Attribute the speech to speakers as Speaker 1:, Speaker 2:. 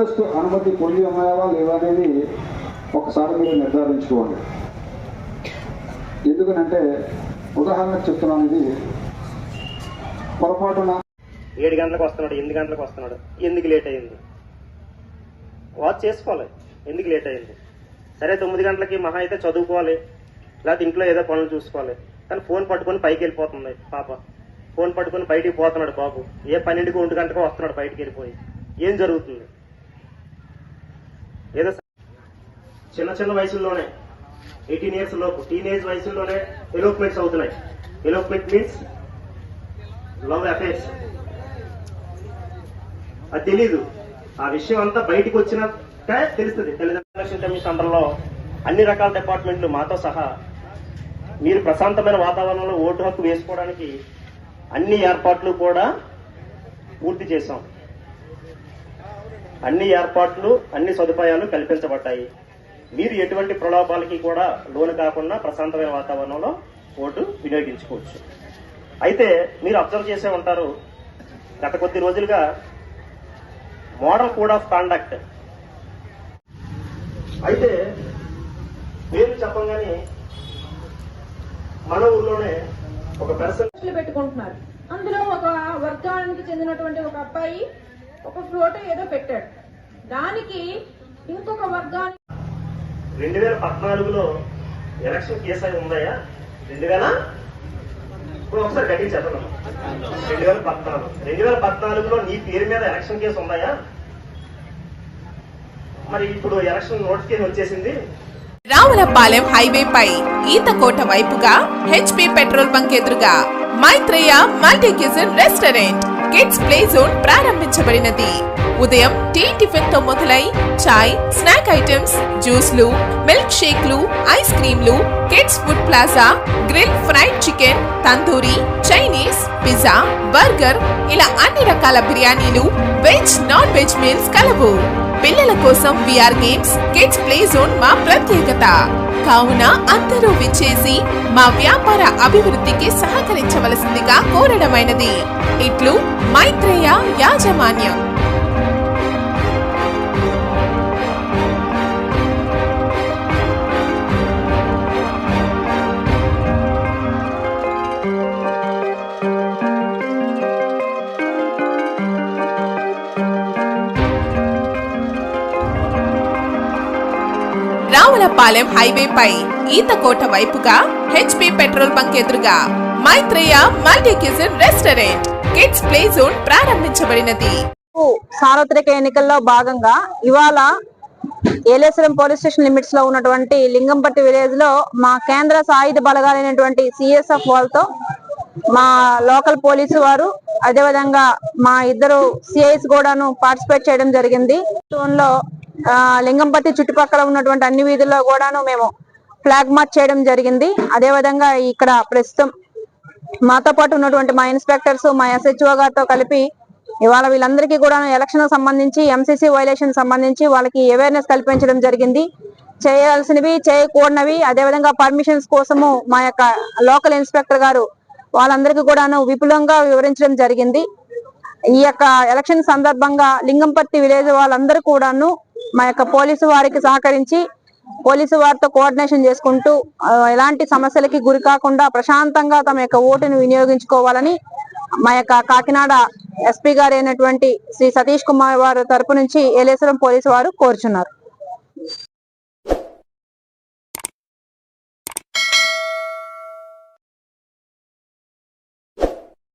Speaker 1: ముందస్తు అనుమతి పొంది ఉన్నాయా లేవా అనేది ఒకసారి మీరు నిర్ధారించుకోండి. ఎందుకనంటే ఉదాహరణకు చెప్తున్నాను, ఇది పొరపాటున
Speaker 2: 7 గంటలకు వస్తున్నాడు, 8 గంటలకు వస్తున్నాడు, ఎందుకు లేట్ అయింది వాచ్ చేసుకోవాలి. ఎందుకు లేట్ అయింది? సరే 9 గంటలకి మహా అయితే చదువుకోవాలి, లేకపోతే ఇంట్లో ఏదో పనులు చూసుకోవాలి. కానీ ఫోన్ పట్టుకొని పైకి వెళ్ళిపోతుంది పాప, ఫోన్ పట్టుకొని బయటికి పోతున్నాడు బాబు, ఏ 12కి 1 గంటకో వస్తున్నాడు బయటికి వెళ్ళిపోయి. ఏం జరుగుతుంది? ఏదో చిన్న చిన్న వయసుల్లోనే 18 years లోపు టీనేజ్ వయసుల్లోనే ఎలోప్మెంట్స్ అవుతున్నాయి. Elopement means love affairs. అది తెలీదు. ఆ విషయం అంతా బయటికి వచ్చినాక తెలుస్తుంది. ఎలక్షన్ కమిషన్ అండర్లో అన్ని రకాల డిపార్ట్మెంట్లు మాతో సహా మీరు ప్రశాంతమైన వాతావరణంలో ఓటు హక్కు వేసుకోవడానికి అన్ని ఏర్పాట్లు కూడా పూర్తి చేశాం. అన్ని ఏర్పాట్లు, అన్ని సదుపాయాలు కల్పించబడ్డాయి. మీరు ఎటువంటి ప్రలోభాలకి కూడా లోను కాకుండా ప్రశాంతమైన వాతావరణంలో ఓటు వినియోగించుకోవచ్చు. అయితే మీరు అబ్జర్వ్ చేసే ఉంటారు, గత కొద్ది రోజులుగా మోడల్ కోడ్ ఆఫ్ కాండక్ట్ అయితే పేరు చెప్పగానే మన ఊర్లోనే ఒక పర్సన్
Speaker 3: పెట్టుకుంటున్నారు. అందులో ఒక వర్గానికి చెందినటువంటి ఒక అబ్బాయి ఒక ఫోటో ఏదో పెట్టాడు. దానికి ఇంకొక వర్గానికి
Speaker 2: 2014లో ఎలక్షన్ కేసు అయి ఉందయా? 2000 ఇప్పుడు ఒకసారి గట్టి చెప్పను. 2014లో నీ పేరు మీద ఎలక్షన్ కేసు ఉందాయా? మరి ఇప్పుడు ఎలక్షన్ నోటిఫికేషన్ వచ్చేసింది.
Speaker 4: రావులపాలెం హైవేపై ఈతకోట వైపుగా హెచ్పి పెట్రోల్ బంక్ ఎదురుగా Maitreya multi cuisine restaurant kids play zone ప్రారంభించబడినది. ఉదయం టీ టిఫిన్ తో మొదలై చాయ్, స్నాక్ ఐటమ్స్, జ్యూస్లు, మిల్క్ షేక్లు, ఐస్ క్రీంలు, kids food plaza, grill fried chicken, tandoori, Chinese, pizza, burger ఇలా అన్ని రకాల బిర్యానీలు, వెజ్, నాన్ వెజ్ మీల్స్ కలవు. పిల్లల కోసం VR games, kids play zone మా ప్రత్యేకత. కావున అందరూ విచ్చేసి మా వ్యాపార అభివృద్ధికి సహకరించవలసిందిగా కోరడమైనది. ఇట్లు మైత్రేయ యాజమాన్యం. రావులపాలెం హైవేపై ఈతకోట వైపుగా హెచ్పి పెట్రోల్ బంక్ ఎదురుగా Maitreya multi cuisine restaurant kids play zone ప్రారంభించబడినది.
Speaker 3: సార్వత్రిక ఎన్నికల్లో భాగంగా ఇవాళ ఏలేశ్వరం పోలీస్ స్టేషన్ లిమిట్స్ లో ఉన్నటువంటి లింగంపట్టి విలేజ్ లో మా కేంద్ర సాయుధ బలగాలైనటువంటి సిఎస్ఎఫ్ వాళ్ళతో మా లోకల్ పోలీసు వారు, అదేవిధంగా మా ఇద్దరు సిఐస్ కూడాను పార్టిసిపేట్ చేయడం జరిగింది. లో లింగంపట్టి చుట్టుపక్కల ఉన్నటువంటి అన్ని వీధుల్లో కూడాను మేము ఫ్లాగ్ మార్చ్ చేయడం జరిగింది. అదేవిధంగా ఇక్కడ ప్రస్తుతం మాతో పాటు ఉన్నటువంటి మా ఇన్స్పెక్టర్స్, మా ఎస్హెచ్ఓ గారితో కలిపి ఇవాళ వీళ్ళందరికీ కూడా ఎలక్షన్ సంబంధించి, ఎంసీసీ వైలేషన్ సంబంధించి వాళ్ళకి అవేర్నెస్ కల్పించడం జరిగింది. చేయాల్సినవి, చేయకూడనివి, అదేవిధంగా పర్మిషన్స్ కోసము మా యొక్క లోకల్ ఇన్స్పెక్టర్ గారు వాళ్ళందరికీ కూడాను విపులంగా వివరించడం జరిగింది. ఈ యొక్క ఎలక్షన్ సందర్భంగా లింగంపట్టి విలేజ్ వాళ్ళందరూ కూడాను మా యొక్క పోలీసు వారికి సహకరించి పోలీసు వారితో కోఆర్డినేషన్ చేసుకుంటూ ఎలాంటి సమస్యలకి గురి కాకుండా ప్రశాంతంగా తమ యొక్క ఓటును వినియోగించుకోవాలని మా యొక్క కాకినాడ ఎస్పీ గారు అయినటువంటి శ్రీ సతీష్ కుమార్ వారి తరపు నుంచి ఏలేశ్వరం పోలీసు వారు కోరుచున్నారు.